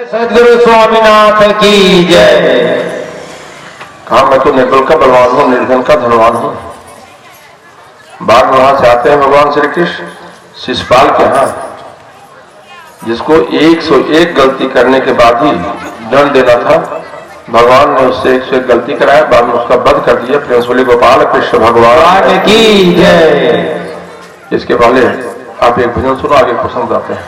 सदगुरु स्वामीनाथ की जय। हाँ, मैं तो निर्बल का बलवान हूँ, निर्धन का धनवान हूँ। बाद में वहां से आते हैं भगवान श्री कृष्ण शिशुपाल के यहाँ, जिसको 101 गलती करने के बाद ही दंड देना था। भगवान ने उससे 101 गलती कराया, बाद में उसका वध कर दिया। प्रेम बोले गोपाल कृष्ण भगवान की जय। इसके पहले आप एक भजन सुनो, आगे पसंद आते हैं।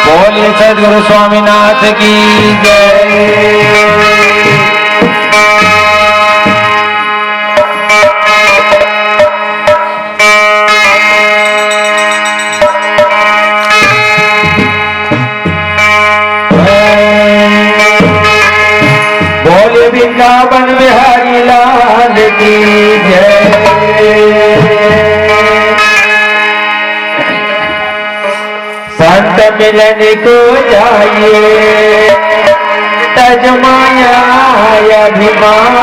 बोलिए सदगुरु स्वामीनाथ की जय। बोले वृंदावन बिहारी लाल की जय। संत मिलन को जाइए तजमाया अभिमान,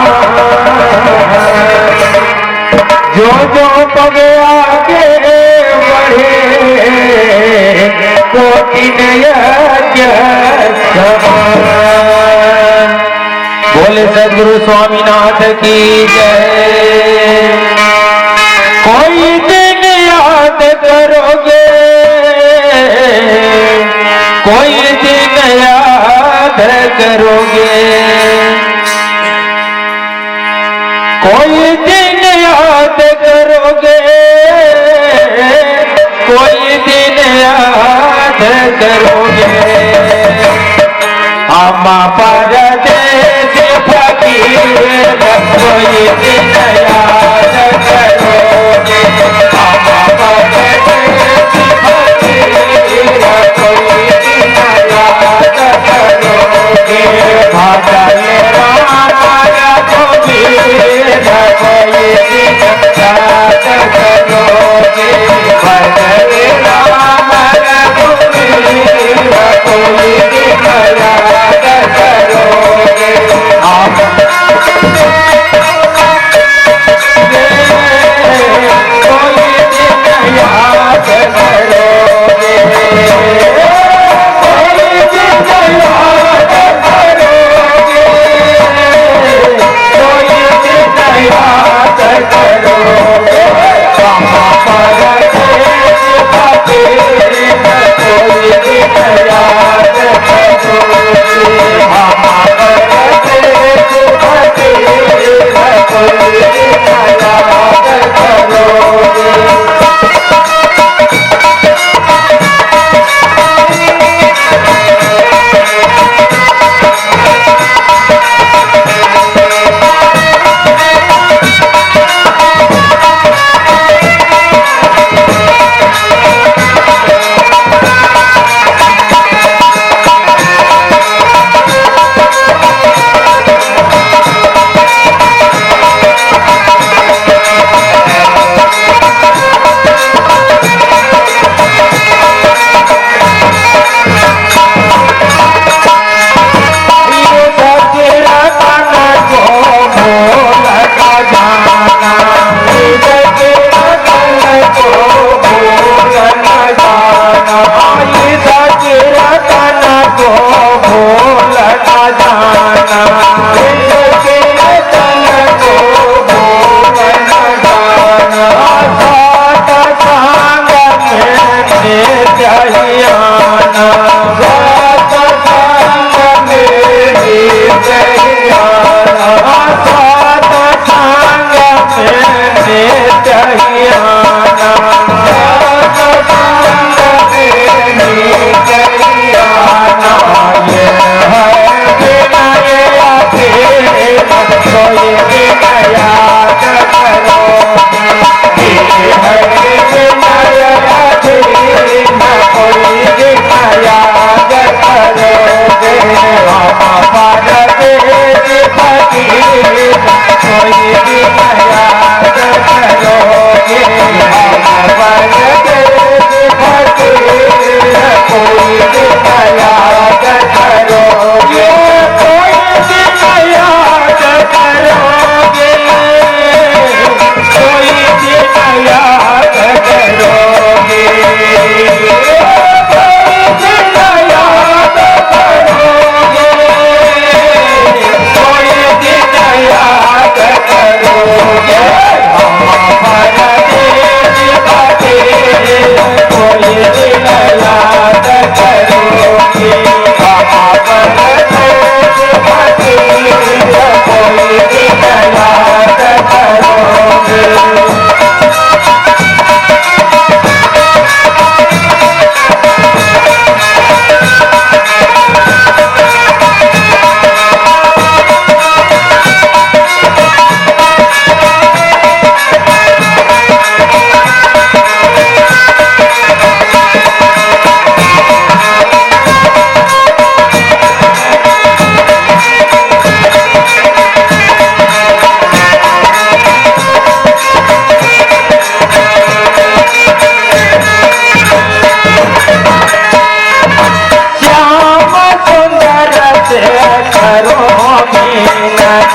जो जो पगे आगे बढ़े कोटि यज्ञ समान। बोले सदगुरु स्वामीनाथ की जय। कोई दिन याद करोगे, कोई दिन याद करोगे, कोई दिन याद करोगे, कोई दिन याद करोगे। अम्मा परदेश फकीर कोई दिन याद करोगे। अम्मा परदेश फकीर कोई दिन याद करोगे। भजन राम गोविंद कोई दिन याद करोगे। भजन राम गोविंद कोई दिन याद करोगे।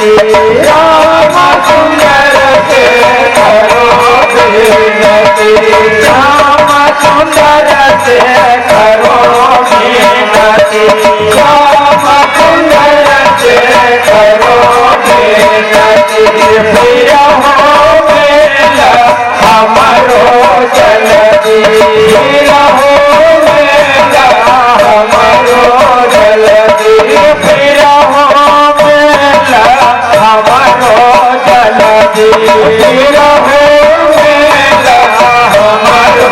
राम सुंदर से करो विनती, राम सुंदर से करो विनती, राम सुंदर से करो विनती। फिर हो मेला हमारो जल्दी, फिर हो मेला हमारो जल्दी, फिर हो मेला हमारो जल्दी, फिर हो मेला हमारो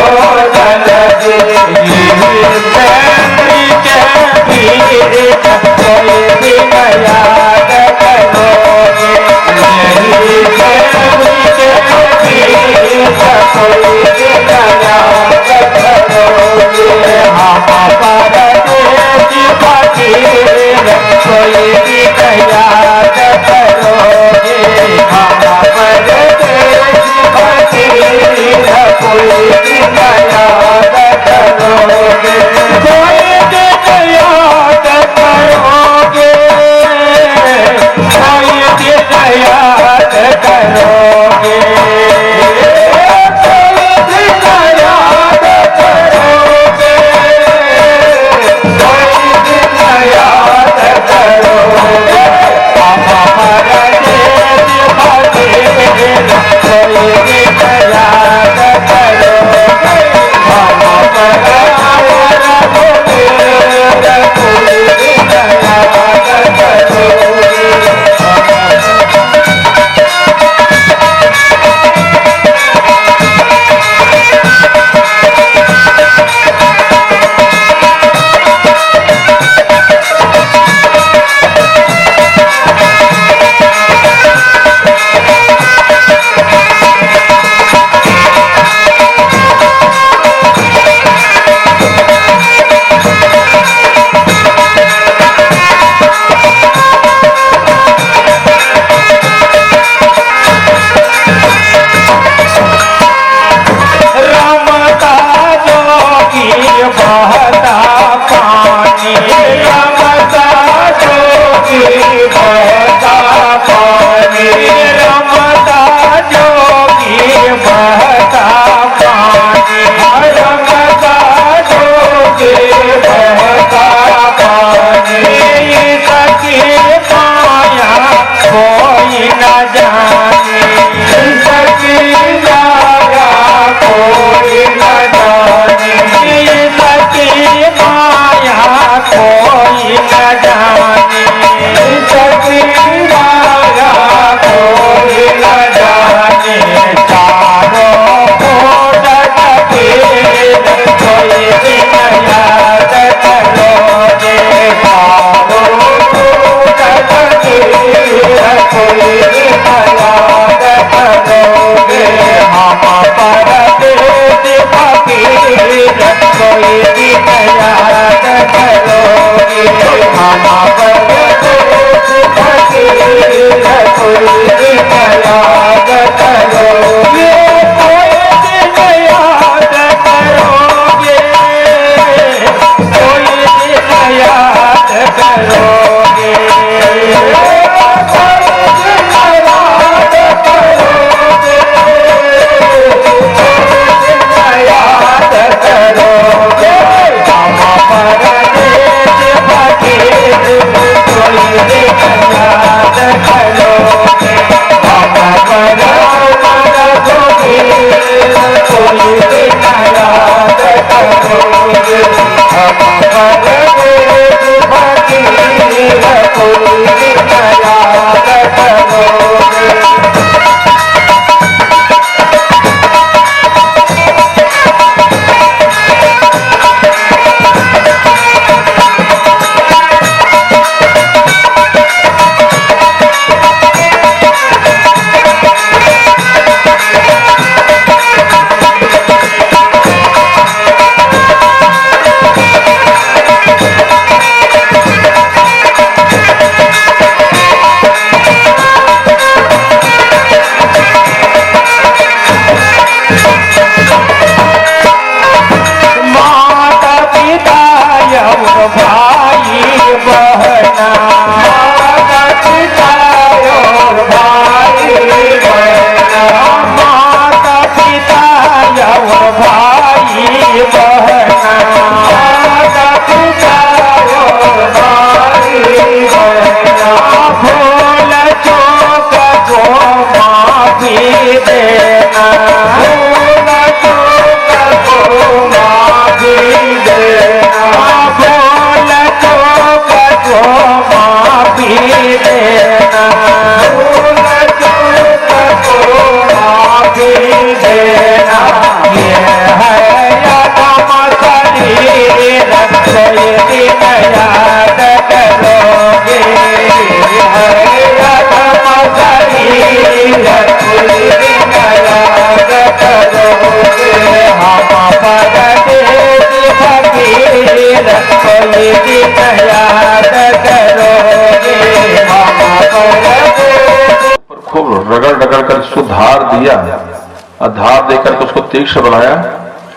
और धार देकर के उसको तीक्ष्ण बनाया।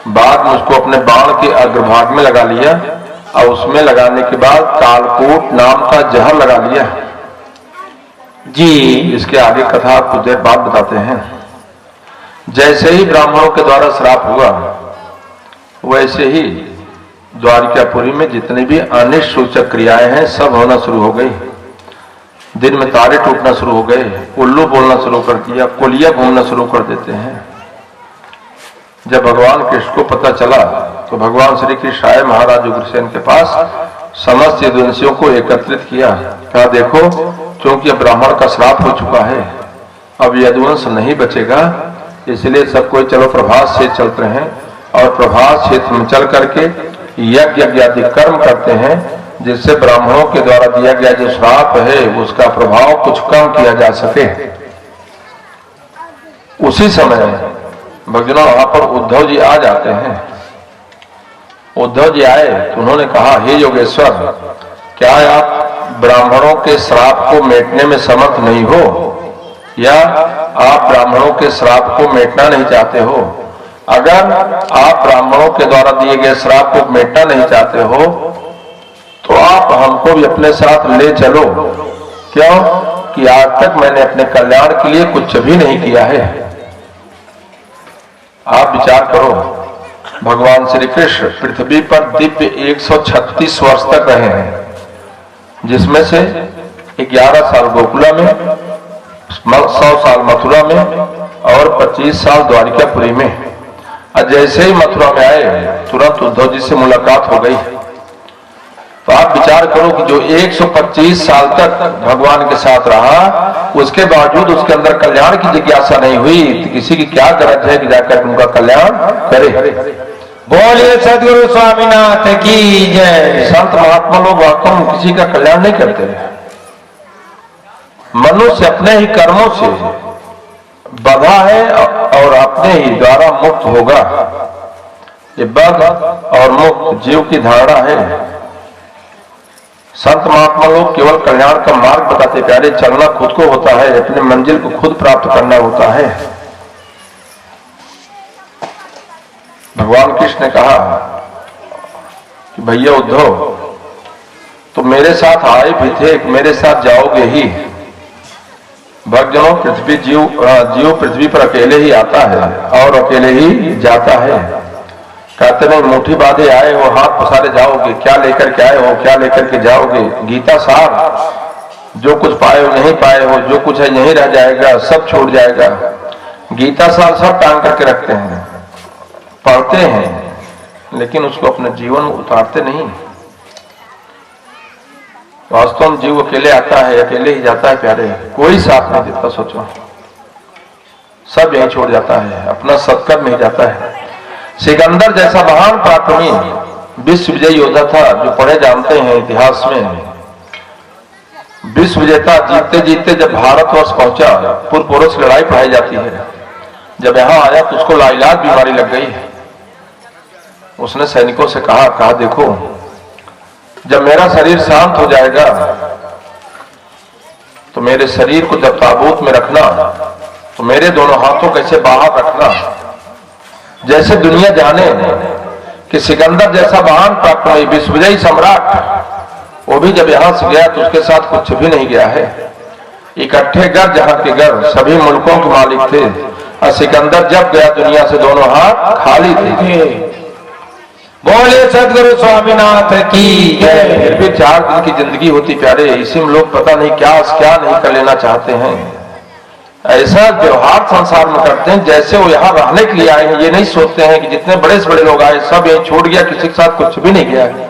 बाद में उसको अपने बाण के अग्रभाग में लगा लिया और उसमें लगाने के बाद कालकूट नाम का जहर लगा लिया जी। इसके आगे कथा कुछ देर बाद बताते हैं। जैसे ही ब्राह्मणों के द्वारा श्राप हुआ, वैसे ही द्वारिकापुरी में जितनी भी अनिष्ट सूचक क्रियाएं हैं सब होना शुरू हो गई। दिन में तारे टूटना शुरू हो गए, उल्लू बोलना शुरू कर दिया, कोलिया घूमना शुरू कर देते हैं। जब भगवान कृष्ण को पता चला तो भगवान श्री कृष्ण आए महाराज उग्रसेन के पास, समस्त यदुवंशियों को एकत्रित किया, कहा देखो क्योंकि अब ब्राह्मण का श्राप हो चुका है, अब यदुवंश नहीं बचेगा, इसलिए सब कोई चलो प्रभास क्षेत्र चलते हैं और प्रभास क्षेत्र में चल करके यज्ञ आदि कर्म करते हैं, जिससे ब्राह्मणों के द्वारा दिया गया जो श्राप है उसका प्रभाव कुछ कम किया जा सके। उसी समय भक्तों वहां पर उद्धव जी आ जाते हैं। उद्धव जी आए तो उन्होंने कहा, हे योगेश्वर, क्या आप ब्राह्मणों के श्राप को मिटने में समर्थ नहीं हो, या आप ब्राह्मणों के श्राप को मिटना नहीं चाहते हो? अगर आप ब्राह्मणों के द्वारा दिए गए श्राप को मिटना नहीं चाहते हो तो आप हमको भी अपने साथ ले चलो। क्यों कि आज तक मैंने अपने कल्याण के लिए कुछ भी नहीं किया है। आप विचार करो, भगवान श्री कृष्ण पृथ्वी पर दिव्य 136 वर्ष तक रहे हैं, जिसमें से 11 साल गोकुला में, 100 साल मथुरा में और 25 साल द्वारिकापुरी में। और जैसे ही मथुरा में आए तुरंत उद्धव जी से मुलाकात हो गई। तो आप विचार करो कि जो 125 साल तक भगवान के साथ रहा, उसके बावजूद उसके अंदर कल्याण की जिज्ञासा नहीं हुई, तो किसी की क्या गरज है कि जाकर उनका कल्याण करे। बोलिए सदगुरु स्वामीनाथ की जय। संत महात्मा लोग वास्तव में किसी का कल्याण नहीं करते। मनुष्य अपने ही कर्मों से बंधा है और अपने ही द्वारा मुक्त होगा। ये बद्ध और मुक्त जीव की धारणा है। संत महात्मा लोग केवल कल्याण का मार्ग बताते, प्यारे चलना खुद को होता है, अपने मंजिल को खुद प्राप्त करना होता है। भगवान कृष्ण ने कहा कि भैया उद्धव, तो मेरे साथ आए भी थे, मेरे साथ जाओगे ही। भक्तजनों, जीव पृथ्वी पर अकेले ही आता है और अकेले ही जाता है। कहते नहीं मुट्ठी बांधे आए हो, हाथ पसारे जाओगे, क्या लेकर के आए हो, क्या लेकर के जाओगे। गीता सार, जो कुछ पाए हो नहीं पाए हो, जो कुछ है यहीं रह जाएगा, सब छूट जाएगा। गीता सार सब टांग करके रखते हैं, पढ़ते हैं, लेकिन उसको अपने जीवन में उतारते नहीं। वास्तव में जीव अकेले आता है, अकेले ही जाता है प्यारे, कोई साथ नहीं देता। सोचो, सब यहीं छोड़ जाता है, अपना सत्कर्म नहीं जाता है। सिकंदर जैसा महान पराक्रमी विश्व विजयी योद्धा था, जो पढ़े जानते हैं इतिहास में। विश्व विजेता जीतते जीतते जब भारतवर्ष पहुंचा, पूर्व पुरुष लड़ाई पढ़ाई जाती है, जब यहां आया तो उसको लाइलाज बीमारी लग गई। उसने सैनिकों से कहा देखो, जब मेरा शरीर शांत हो जाएगा तो मेरे शरीर को जब ताबूत में रखना तो मेरे दोनों हाथों कैसे बाहर रखना। जैसे दुनिया जाने कि सिकंदर जैसा महान पराक्रमी विश्वविजयी सम्राट, वो भी जब यहां से गया तो उसके साथ कुछ भी नहीं गया है। इकट्ठे घर, जहां के घर सभी मुल्कों के मालिक थे, और सिकंदर जब गया दुनिया से दोनों हाथ खाली थे। बोले सदगुरु स्वामीनाथ की जय। फिर भी 4 दिन की जिंदगी होती प्यारे, इसी में लोग पता नहीं क्या नहीं कर लेना चाहते हैं। ऐसा व्यवहार संसार में करते हैं जैसे वो यहाँ रहने के लिए आए हैं। ये नहीं सोचते हैं कि जितने बड़े से बड़े लोग आए सब यही छूट गया, किसी के साथ कुछ भी नहीं गया है।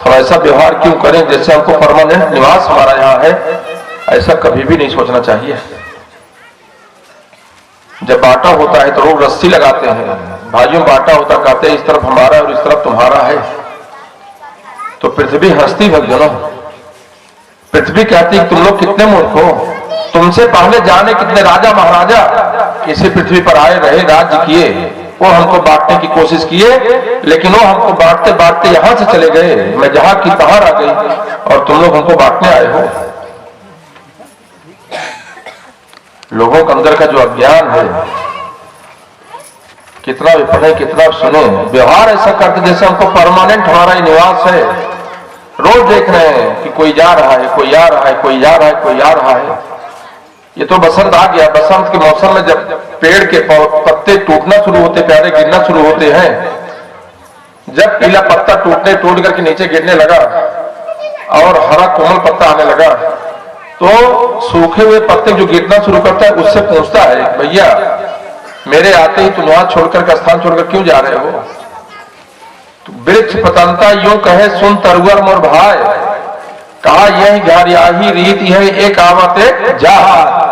थोड़ा ऐसा व्यवहार क्यों करें जैसे हमको परमानेंट निवास हमारा यहाँ है। ऐसा कभी भी नहीं सोचना चाहिए। जब बांटा होता है तो लोग रस्सी लगाते हैं, भाइयों बांटा होता कहते हैं इस तरफ हमारा और इस तरफ तुम्हारा है। तो पृथ्वी हंसती भक्तजनों, पृथ्वी कहती है तुम लोग कितने मूर्ख हो, तुमसे पहले जाने कितने राजा महाराजा इसी पृथ्वी पर आए रहे, राज्य किए, वो हमको बांटने की कोशिश किए, लेकिन वो हमको बांटते बांटते यहां से चले गए। मैं जहां की तहां आ गई और तुम लोग हमको बांटने आए हो। लोगों के अंदर का जो अज्ञान है, कितना भी पढ़े कितना सुने, व्यवहार ऐसा करते जैसे हमको परमानेंट हमारा ही निवास है। रोज देख रहे हैं कि कोई जा रहा है, कोई आ रहा है, कोई जा रहा है, कोई आ रहा है। ये तो बसंत आ गया, बसंत के मौसम में जब पेड़ के पत्ते टूटना शुरू होते, प्यारे गिरना शुरू होते हैं, जब पीला पत्ता टूट करके नीचे गिरने लगा और हरा कोमल पत्ता आने लगा, तो सूखे हुए पत्ते जो गिरना शुरू करता है उससे पूछता है, भैया मेरे आते ही तुम वहां छोड़कर स्थान छोड़कर क्यों जा रहे हो? तो वृक्ष पतंता यूं कहे सुन तरुअर मोर भाई, कहा यही घारियाही रीति है एक आवत एक जहाज।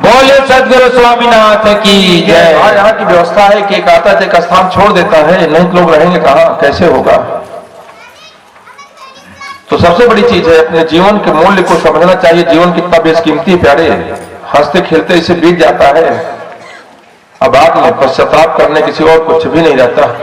बोले सदगुरु स्वामीनाथ की जय। यहाँ की व्यवस्था है कि एक आता एक स्थान छोड़ देता है, नहीं लोग रहेंगे कहाँ, कैसे होगा? तो सबसे बड़ी चीज है अपने जीवन के मूल्य को समझना चाहिए। जीवन कितना बेशकीमती प्यारे, हंसते खेलते इसे बीत जाता है, अब बाद में पश्चाताप करने किसी और कुछ भी नहीं रहता।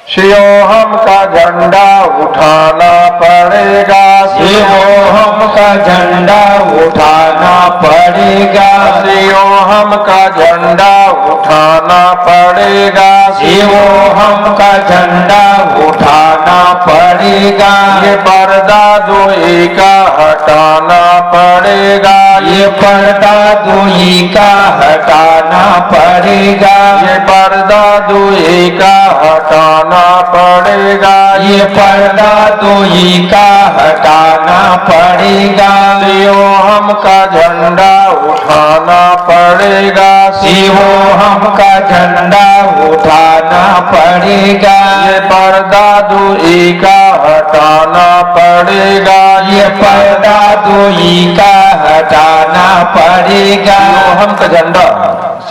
शिवोहम का झंडा उठाना पड़ेगा, शिवोहम का झंडा उठाना पड़ेगा, शिवोहम का झंडा उठाना पड़ेगा, शिवोहम का झंडा उठाना पड़ेगा। ये पर्दा दोई का हटाना पड़ेगा, ये पर्दा दोई का हटाना पड़ेगा, ये पर्दा दोई का हटाना पड़ेगा, ये पर्दा दोई का हटाना पड़ेगा। शिवोहम का झंडा उठाना पड़ेगा, शिवोहम का झंडा उठाना पड़ेगा। ये पर्दा दोई का हटाना पड़ेगा, ये पर्दा दोई का हटाना पड़ेगा। शिवोहम का झंडा,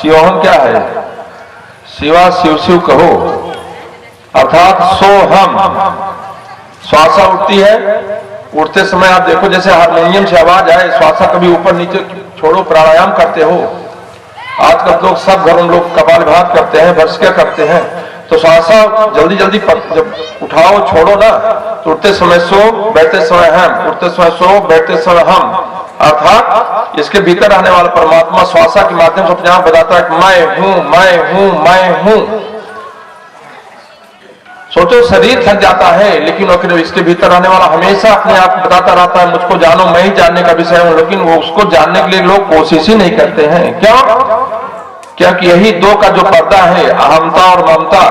शिवोहम क्या है? शिवा शिव शिव कहो, अर्थात सोहम। श्वासा उठती है, उठते समय आप देखो जैसे हारमोनियम से आवाज आए, श्वासा कभी ऊपर नीचे छोड़ो, प्राणायाम करते हो। आजकल लोग सब घर लोग कपालभात करते हैं, भस्त्रिका करते हैं, तो श्वासा जल्दी जल्दी जब उठाओ छोड़ो ना, तो उठते समय सो, बैठते समय हम, उठते समय सो, बैठते समय हम। अर्थात इसके भीतर रहने वाला परमात्मा श्वासा के माध्यम से अपने आप बताता है कि मैं हूं, मैं हूं, मैं हूं। सोचो शरीर थक जाता है, लेकिन इसके भीतर रहने वाला हमेशा अपने आप बताता रहता है मुझको जानो, मैं ही जानने का विषय हूं। लेकिन वो उसको जानने के लिए लोग कोशिश ही नहीं करते हैं। क्यों? क्योंकि यही दो का जो पर्दा है, अहमता और ममता,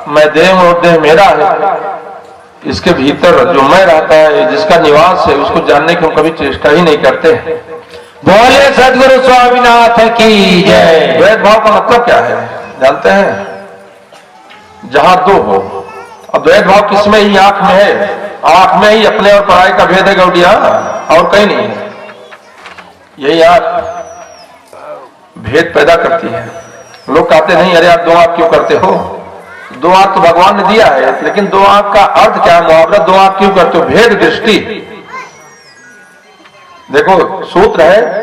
मैं देह और देह मेरा है, इसके भीतर जो मैं रहता है, जिसका निवास है, उसको जानने की हम कभी चेष्टा ही नहीं करते। बोले सदगुरु स्वामीनाथ की जय। द्वैत भाव का मतलब क्या है जानते हैं? जहां दो हो। अब द्वैत भाव किसमें ही आंख में है, आंख में ही अपने और पराये का भेद है गौड़िया, और कहीं नहीं है। यही आंख भेद पैदा करती है। लोग कहते नहीं अरे आप दो आंख क्यों करते हो? दो आंख तो भगवान ने दिया है, लेकिन दो आंख का अर्थ क्या है? मुहावरा दो आंख क्यों करते हो? भेद दृष्टि। देखो सूत्र है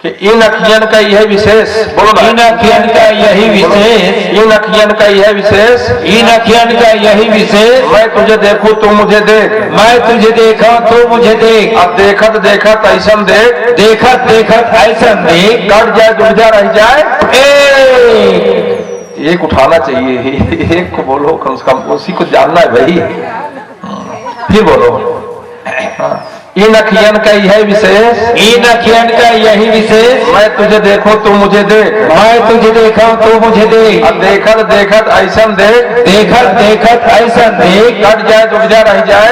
कि इन अखियन का यह विशेष, बोलो ना, इन अखियन का यही विशेष, इन अखियन का यह विशेष, इन अखियन का यही विशेष। मैं तुझे देखूं तू मुझे देख, मैं तुझे देखा तू मुझे देख। अब देखत देखत ऐसन देख, देखत देखत ऐसन देख, कट जाए दुर्जा रह जाए। एक उठाना चाहिए, एक को बोलो कम से कम, उसी को जानना है भाई। फिर बोलो, इन अखियन का यह विशेष, इन अखियन का यही विशेष। मैं तुझे देखो तू मुझे देख, मैं तुझे देखा तू मुझे देख। अब देखत देखत ऐसन देख, देखत देखत ऐसन देख, कट जाए दुर्जा रह जाए।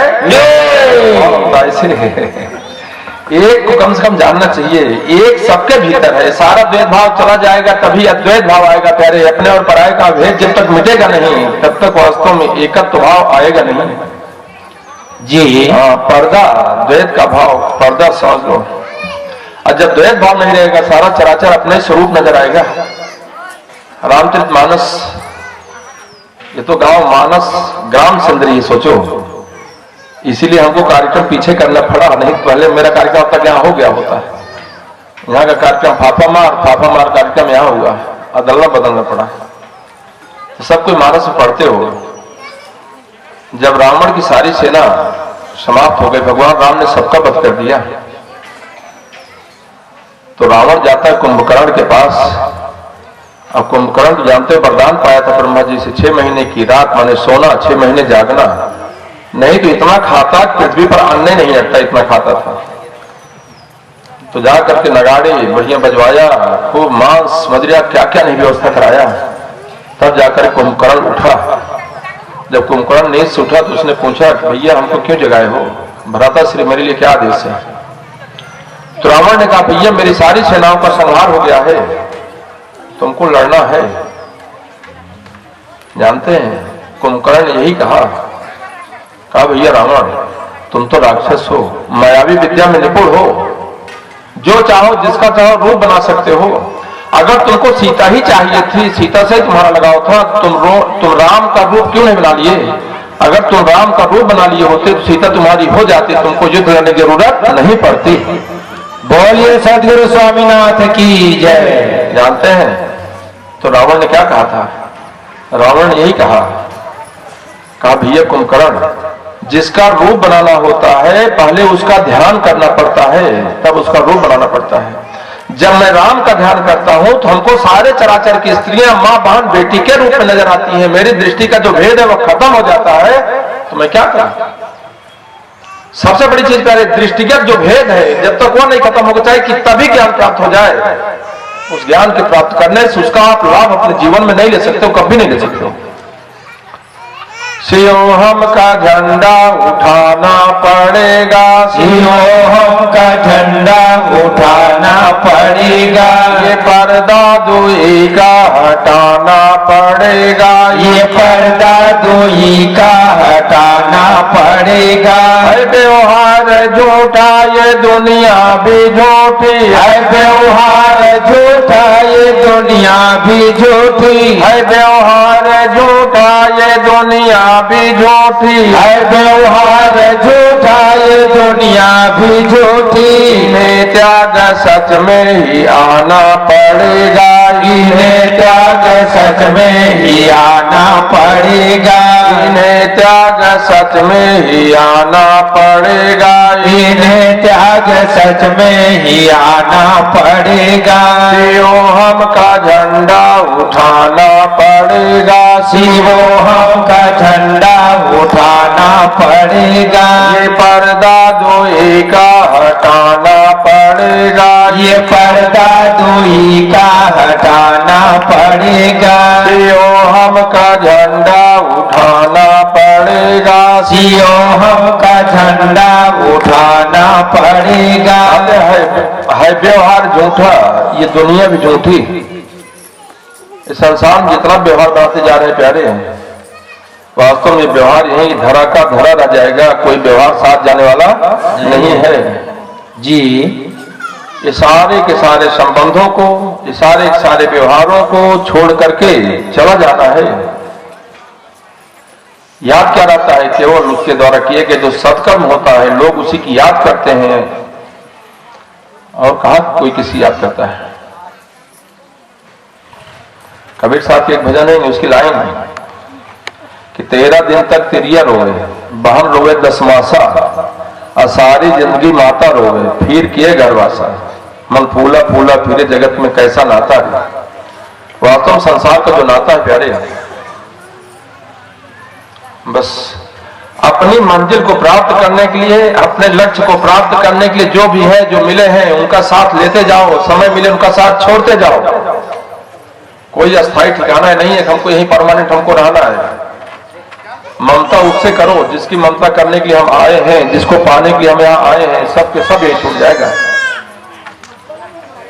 ऐसे एक को कम से कम जानना चाहिए। एक सबके भीतर है, सारा द्वैत भाव चला जाएगा तभी अद्वैत भाव आएगा प्यारे। अपने और पराये का भेद जब तक मिटेगा नहीं, तब तक वास्तव में एकत्व भाव आएगा नहीं जी। हाँ, पर्दा द्वैत का भाव, पर्दा समझ लो। और जब द्वैत भाव नहीं रहेगा, सारा चराचर अपने स्वरूप नजर आएगा। रामचरितमानस, ये तो गांव मानस ग्राम सुंदरी, सोचो। इसीलिए हमको कार्यक्रम पीछे करना पड़ा, नहीं पहले मेरा कार्यक्रम अब तक यहाँ हो गया होता है। यहाँ का कार्यक्रम फाफा मार कार्यक्रम यहाँ हुआ, अदलना बदलना पड़ा। तो सब कोई मानस में पढ़ते हो, जब रावण की सारी सेना समाप्त हो गई, भगवान राम ने सबका वध कर दिया, तो रावण जाता है कुंभकर्ण के पास। अब कुंभकर्ण तो जानते हो वरदान पाया था ब्रह्मा जी से, 6 महीने की रात माने सोना, 6 महीने जागना, नहीं तो इतना खाता पृथ्वी पर अन्न नहीं हटता, इतना खाता था। तो जा करके नगाड़े बढ़िया बजवाया, खूब मांस मदिरा क्या क्या नहीं व्यवस्था कराया, तब जाकर कुंभकर्ण उठा। जब कुंभकर्ण नींद से उठा तो उसने पूछा भैया हमको क्यों जगाए हो, भ्राताश्री मेरे लिए क्या आदेश है। तो रावण ने कहा भैया मेरी सारी सेनाओं का संहार हो गया है, तुमको लड़ना है। जानते हैं कुंभकर्ण ने यही कहा भैया रावण तुम तो राक्षस हो, मायावी विद्या में निपुण हो, जो चाहो जिसका चाहो रूप बना सकते हो। अगर तुमको सीता ही चाहिए थी, सीता से तुम्हारा लगाव था, तुम राम का रूप क्यों नहीं बना लिए? अगर तुम राम का रूप बना लिए होते तो सीता तुम्हारी हो जाती, तुमको युद्ध करने की जरूरत नहीं पड़ती। बोलिए सदगुरु स्वामीनाथ की जय। जानते हैं तो रावण ने क्या कहा था? रावण ने यही कहा भैया कुंभकर्ण जिसका रूप बनाना होता है पहले उसका ध्यान करना पड़ता है, तब उसका रूप बनाना पड़ता है। जब मैं राम का ध्यान करता हूं तो हमको सारे चराचर की स्त्रियां मां बहन बेटी के रूप में नजर आती हैं, मेरी दृष्टि का जो भेद है वह खत्म हो जाता है, तो मैं क्या करूं? सबसे बड़ी चीज प्यारे दृष्टिगत जो भेद है जब तक वो नहीं खत्म होगा, चाहे कितना भी ज्ञान प्राप्त हो जाए, उस ज्ञान के प्राप्त करने से उसका आप लाभ अपने जीवन में नहीं ले सकते हो, कभी नहीं ले सकते हो। सियोहम का झंडा उठाना पड़ेगा, सियोहम का झंडा उठाना पड़ेगा, ये पर्दा दुई का हटाना पड़ेगा, ये पर्दा दुई का हटाना पड़ेगा। है व्यवहार झूठा ये दुनिया भी झूठी, है व्यवहार झूठा ये दुनिया भी झूठी, है व्यवहार झूठा ये दुनिया भी झूठी, है व्यवहार झूठा ये दुनिया भी झूठी। इन्हें त्याग सच में ही आना पड़ेगा, इन्हें त्याग सच में ही आना पड़ेगा, इन्हें त्याग सच में ही आना पड़ेगा, इन्हें त्याग सच में ही आना पड़ेगा। सियोहम का झंडा उठाना पड़ेगा, सियोहम का झंडा उठाना पड़ेगा, ये पर्दा दुई का हटाना पड़ेगा, ये पर्दा दुई का हटाना पड़ेगा। सियोहम का झंडा उठाना पड़ेगा, सियोहम का झंडा उठाना पड़ेगा। है व्यवहार झूठा ये दुनिया भी झूठी। इस संसार में जितना व्यवहार बढ़ाते जा रहे हैं प्यारे हैं, वास्तव में व्यवहार यही धरा का धरा रह जाएगा, कोई व्यवहार साथ जाने वाला नहीं है जी। ये सारे के सारे संबंधों को, ये सारे के सारे व्यवहारों को छोड़ करके चला जाना है। याद क्या रहता है? केवल उसके द्वारा किए गए जो सत्कर्म होता है लोग उसी की याद करते हैं, और कहा कोई किसी याद करता है। कबीर साहब की एक भजन है, उसकी लाइन है कि 13 दिन तक तिरिया रोए, बहन रोए 10 मासा, और सारी जिंदगी माता रोए, फिर किए घरवासा, मन फूला फूला फिरे जगत में कैसा नाता है। वास्तव संसार का जो नाता है प्यारे, बस अपनी मंजिल को प्राप्त करने के लिए, अपने लक्ष्य को प्राप्त करने के लिए जो भी है, जो मिले हैं उनका साथ लेते जाओ, समय मिले उनका साथ छोड़ते जाओ। कोई अस्थायी ठिकाना नहीं है हमको यही परमानेंट हमको रहना है। ममता उससे करो जिसकी ममता करने के लिए हम आए हैं, जिसको पाने के लिए हम यहाँ आए हैं, सब के सब यही छूट जाएगा।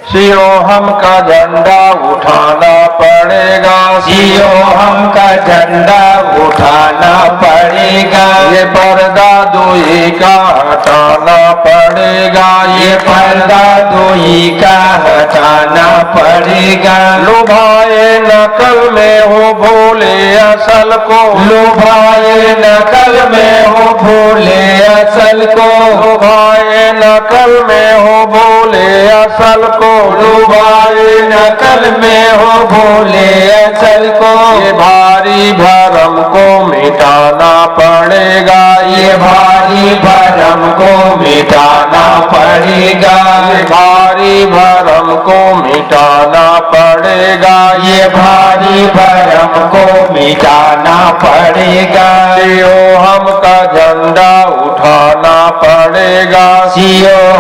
सियोहम का झंडा उठाना पड़ेगा, सियोहम का झंडा उठाना पड़ेगा, ये पर्दा दुई का हटाना पड़ेगा, ये पर्दा दुई का हटाना पड़ेगा। लुभाए नकल में हो भूले असल को, लुभाए नकल में हो भूले असल को, लुभाए नकल में हो भूले असल को, लुभाए नकल में हो भूले असल को। ये भारी भरम को मिटाना पड़ेगा, ये भारी भरम को मिटाना पड़ेगा, ये भारी भरम मिटाना पड़ेगा। हम का झंडा उठाना पड़ेगा।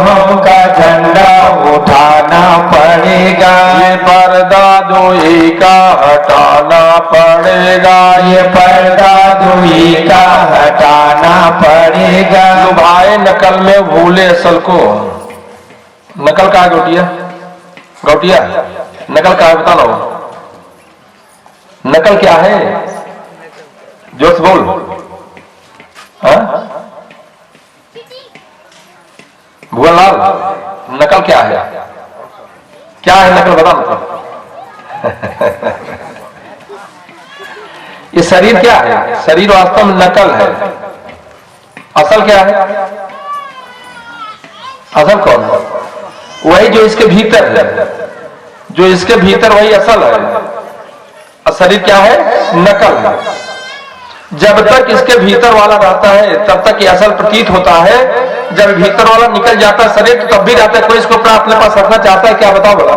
हम का झंडा उठाना पड़ेगा। ये पर्दा दोई का हटाना पड़ेगा। ये पर्दा दुई का हटाना पड़ेगा। लुभाए नकल में भूले असल को। नकल का है गौटिया? गौटिया नकल का है, बताना हो। नकल क्या है? जोश बोल। हाँ? भुवनलाल, नकल क्या है? क्या है नकल, बता मतलब। ये शरीर क्या है? शरीर वास्तव में नकल है। असल क्या है? असल कौन है? वही जो इसके भीतर है, जो इसके भीतर वही असल है। और शरीर क्या है? नकल है। जब तक इसके भीतर वाला रहता है तब तक ये असल प्रतीत होता है। जब भीतर वाला निकल जाता है शरीर तो तब भी रहता है। कोई इसको अपने पास रखना चाहता है क्या? बताओ बोला।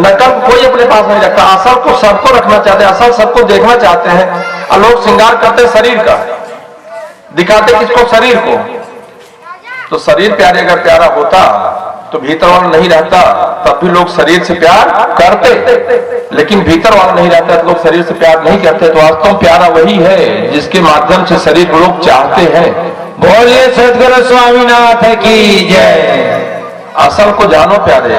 नकल कोई अपने पास नहीं रखता। असल को सबको रखना चाहते हैं, असल सबको देखना चाहते हैं। और लोग श्रृंगार करते हैं शरीर का, दिखाते किसको? शरीर को। तो शरीर प्यारे अगर प्यारा होता तो भीतर वाला नहीं रहता, तब भी लोग शरीर से प्यार करते। लेकिन भीतर वाला नहीं रहता तो लोग शरीर से प्यार नहीं करते। तो वास्तव में प्यारा वही है जिसके माध्यम से शरीर को लोग चाहते हैं। बोलिए सद्गुरु स्वामीनाथ की जय। असल को जानो प्यारे,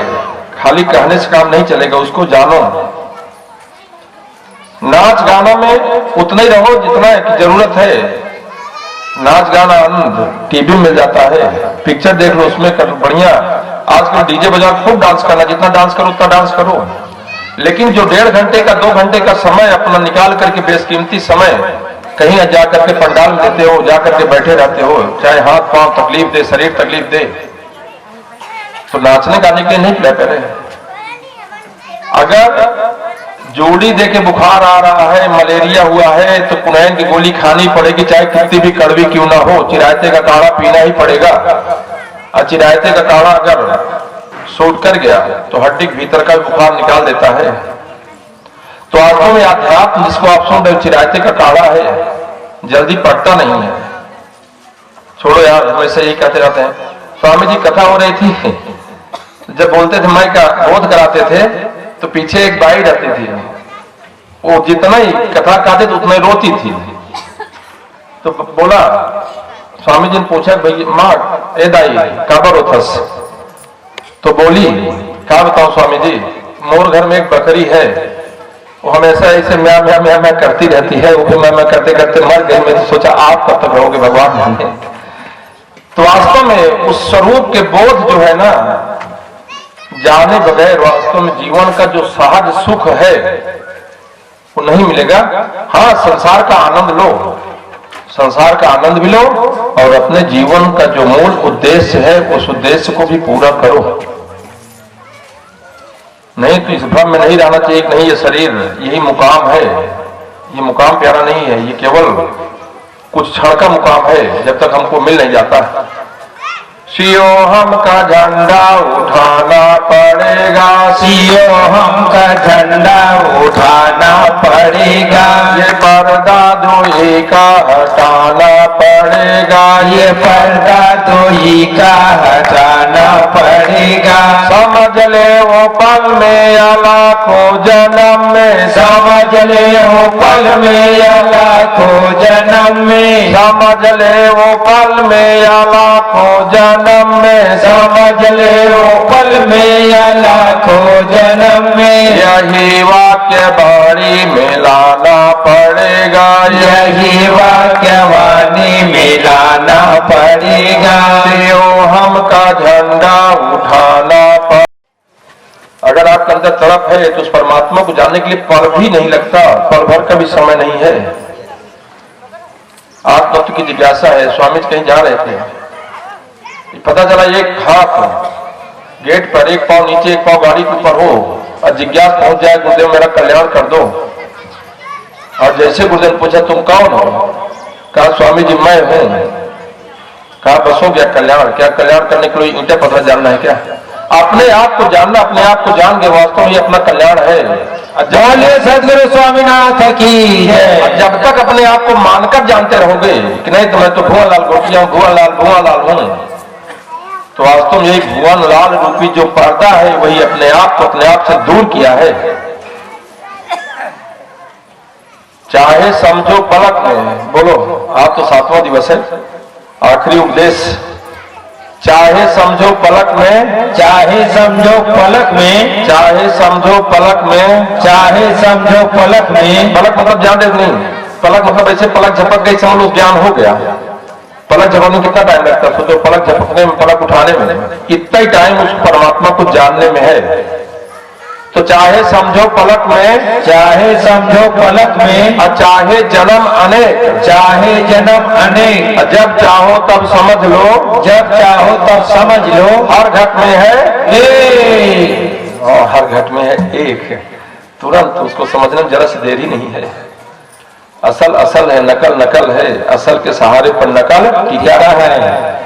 खाली कहने से काम नहीं चलेगा, उसको जानो। नाच गाना में उतना ही रहो जितना की जरूरत है। नाच गाना आनंद टीवी में मिल जाता है, पिक्चर देख लो उसमें कर बढ़िया। आजकल डीजे बजा खूब डांस करना, जितना डांस करो उतना डांस करो। लेकिन जो 1.5 घंटे का 2 घंटे का समय अपना निकाल करके, बेशकीमती समय कहीं जा करके पंडाल में देते हो, जा करके बैठे रहते हो, चाहे हाथ पांव तकलीफ दे, शरीर तकलीफ दे, तो नाचने गाने के लिए नहीं प्ले करे। अगर जोड़ी दे के बुखार आ रहा है, मलेरिया हुआ है, तो कुनैन की गोली खानी पड़ेगी, चाहे कितनी भी कड़वी क्यों ना हो। चिरायते का काढ़ा पीना ही पड़ेगा। और चिरायते का काढ़ा अगर सूट कर गया तो हड्डी के भीतर का बुखार निकाल देता है। तो वास्तव में अध्यात्म जिसको आप सुन रहे हो, चिरायते का काढ़ा है, जल्दी पड़ता नहीं है। छोड़ो यार, हमेशा यही कहते रहते हैं। स्वामी जी कथा हो रही थी, जब बोलते थे मैं का बोध कराते थे तो पीछे एक बाई रहती थी, वो जितना ही कथा कहते तो उतना ही रोती थी। तो बोला, स्वामी जी ने पूछा, भाई माँ ए दाई काबर रोथस? तो बोली, क्या बताऊं स्वामी जी, मोर घर में एक बकरी है, वो हमेशा ऐसे म्या म्या म्या म्या करती रहती है, वो भी म्या म्या करते करते मर गई। मैं तो सोचा आप कब तक रहोगे भगवान माने। तो वास्तव में उस स्वरूप के बोध जो है ना, जाने बगैर वास्तव में जीवन का जो सहज सुख है वो नहीं मिलेगा। हाँ, संसार का आनंद लो, संसार का आनंद भी लो, और अपने जीवन का जो मूल उद्देश्य है उस उद्देश्य को भी पूरा करो। नहीं तो इस भ्रम में नहीं रहना चाहिए कि नहीं ये शरीर यही मुकाम है। ये मुकाम प्यारा नहीं है, ये केवल कुछ क्षण का मुकाम है, जब तक हमको मिल नहीं जाता। सियोहम का झंडा उठाना पड़ेगा। सियोहम का झंडा उठाना पड़ेगा। ये पर्दा दोई का हटाना पड़ेगा। ये पर्दा दोई का हटाना पड़ेगा। समझ ले वो पल में या लाखों जन्म में, समझ ले वो पल में या लाखों जन्म में, समझ ले वो पल में या लाखों जन्म में, समझ ले वो पल में या लाखों जन्म में। यही वाक्य बाणी में लाना पड़ेगा। यही वाक्य वाणी में लाना पड़ेगा। हम का झंडा उठाना पड़ेगा। अगर आपके अंदर तड़प है तो उस परमात्मा को जानने के लिए पल भी नहीं लगता, पल भर का भी समय नहीं है। आत्मतत्व की जिज्ञासा है। स्वामी जी कहीं जा रहे थे, पता चला एक हाथ गेट पर, एक पांव नीचे एक पांव गाड़ी के ऊपर हो, और जिज्ञास पहुंच जाए, गुरुदेव मेरा कल्याण कर दो। और जैसे गुरुदेव पूछा तुम कौन हो? कहा स्वामी जी मैं हूं। कहा बस हो गया कल्याण? क्या कल्याण करने के लिए ईंटे पत्थर जानना है क्या? अपने आप को जानना, अपने आप को जान के वास्तव में अपना कल्याण है। बोलिए सदगुरु स्वामीनाथ की जय। जब तक अपने आप को मानकर जानते रहोगे कि नहीं तो मैं तो भुवनलाल गोटिया हूं, भुवनलाल हूं, तो वास्तव में यही भुवनलाल रूपी जो पर्दा है वही अपने आप से दूर किया है। चाहे समझो पलक में, बोलो आज तो 7वां दिवस है, आखिरी उपदेश। चाहे समझो पलक में, चाहे समझो पलक में, चाहे समझो पलक में, चाहे समझो पलक में। पलक मतलब ध्यान देते नहीं, पलक मतलब ऐसे पलक झपक गई समझ लो ज्ञान हो गया। पलक झपकने में कितना टाइम लगता है? सोचो पलक झपकने में, पलक उठाने में इतना ही टाइम उस परमात्मा को जानने में है। तो चाहे समझो पलक में, चाहे समझो पलक में, और चाहे जन्म अनेक, चाहे जन्म अनेक। जब चाहो तब समझ लो, जब चाहो तब समझ लो, हर घट में है एक। और हर घट में है एक। तुरंत उसको समझने में जरा सी देरी नहीं है। असल असल है, नकल नकल है। असल के सहारे पर नकल की क्या है?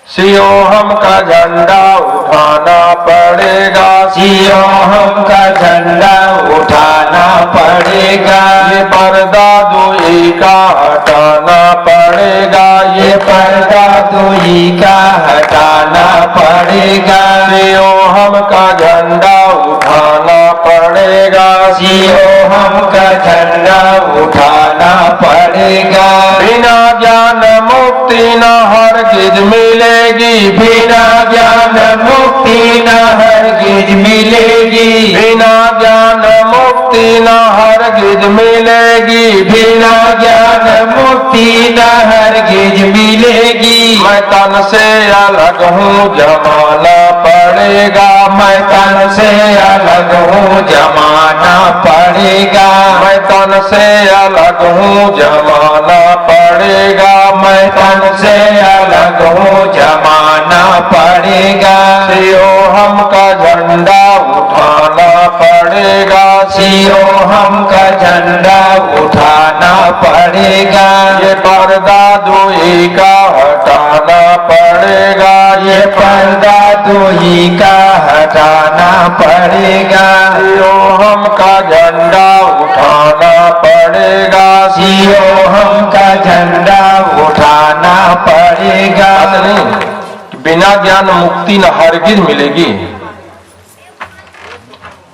सियोहम का झंडा उठाना पड़ेगा, सियोहम का झंडा उठाना पड़ेगा। ये पर्दा दुई का हटाना पड़ेगा, ये पर्दा दुई का हटाना पड़ेगा। सियोहम का झंडा उठाना पड़ेगा, सियोहम का झंडा उठाना पड़ेगा। बिना ज्ञान मुक्ति न हरगिज मिलेगी, बिना ज्ञान मुक्ति न हरगिज मिलेगी। बिना ज्ञान मुक्ति न हरगिज मिलेगी, बिना ज्ञान मुक्ति न हरगिज मिलेगी। मैं तन से अलग हूँ जमाना पड़ेगा, मैं तन से अलग हूँ जमाना पड़ेगा। मैं तन से अलग हूँ जमाना पड़ेगा, मैं तन से अलग हूँ जमाना पड़ेगा। सियोहम का झंडा उठाना पड़ेगा, सियोहम का झंडा उठाना पड़ेगा। ये पर्दा दुई का हटाना पड़ेगा, ये पर्दा दुई का हटाना पड़ेगा। सियोहम का झंडा उठाना पड़ेगा, सियोहम का झंडा उठाना पड़ेगा। नहीं, बिना ज्ञान मुक्ति न हरगिज मिलेगी।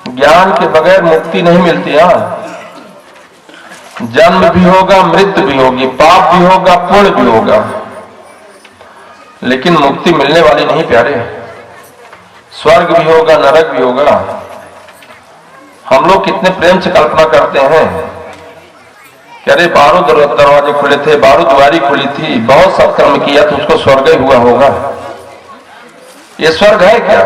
ज्ञान के बगैर मुक्ति नहीं मिलती। जन्म भी होगा, मृत्यु भी होगी, पाप भी होगा, पुण्य भी होगा, लेकिन मुक्ति मिलने वाली नहीं प्यारे। स्वर्ग भी होगा, नरक भी होगा। हम लोग कितने प्रेम से कल्पना करते हैं कि अरे 12 दरवाजे खुले थे, 12 द्वारी खुली थी, बहुत सत्कर्म किया तो उसको स्वर्ग ही हुआ होगा। ये स्वर्ग है क्या?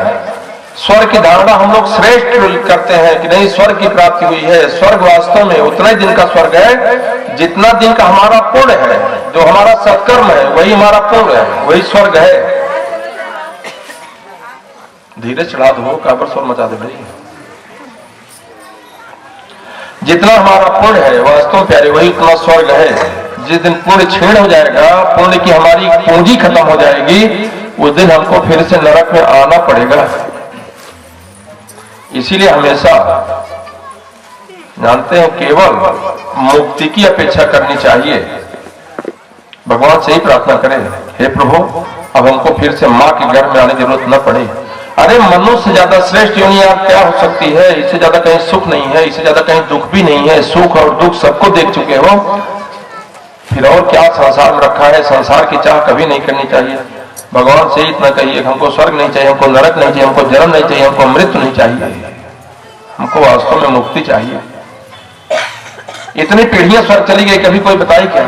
स्वर्ग की धारणा हम लोग श्रेष्ठ करते हैं कि नहीं स्वर्ग की प्राप्ति हुई है। स्वर्ग वास्तव में उतना ही दिन का स्वर्ग है जितना दिन का हमारा पुण्य है। जो हमारा सत्कर्म है वही हमारा पुण्य है, वही स्वर्ग है। धीरे चढ़ा दो, काबर स्वर मचा दे भाई। जितना हमारा पुण्य है वास्तव में प्यारे वही उतना स्वर्ग है। जिस दिन पुण्य क्षीण हो जाएगा, पुण्य की हमारी पूंजी खत्म हो जाएगी, उस दिन हमको फिर से नरक में आना पड़ेगा। इसीलिए हमेशा जानते हैं केवल मुक्ति की अपेक्षा करनी चाहिए। भगवान से ही प्रार्थना करें, हे प्रभु अब हमको फिर से मां के घर में आने की जरूरत न पड़े। अरे मनुष्य से ज्यादा श्रेष्ठ योनि आप क्या हो सकती है? इससे ज्यादा कहीं सुख नहीं है, इससे ज्यादा कहीं दुख भी नहीं है। सुख और दुख सबको देख चुके हो, फिर और क्या संसार में रखा है? संसार की चाह कभी नहीं करनी चाहिए। भगवान से इतना कहिए, हमको स्वर्ग नहीं चाहिए, हमको नरक नहीं चाहिए, हमको जन्म नहीं चाहिए, हमको मृत्यु नहीं चाहिए, हमको वास्तव में मुक्ति चाहिए। इतनी पीढ़ियां स्वर्ग चली गई, कभी कोई बताए क्या?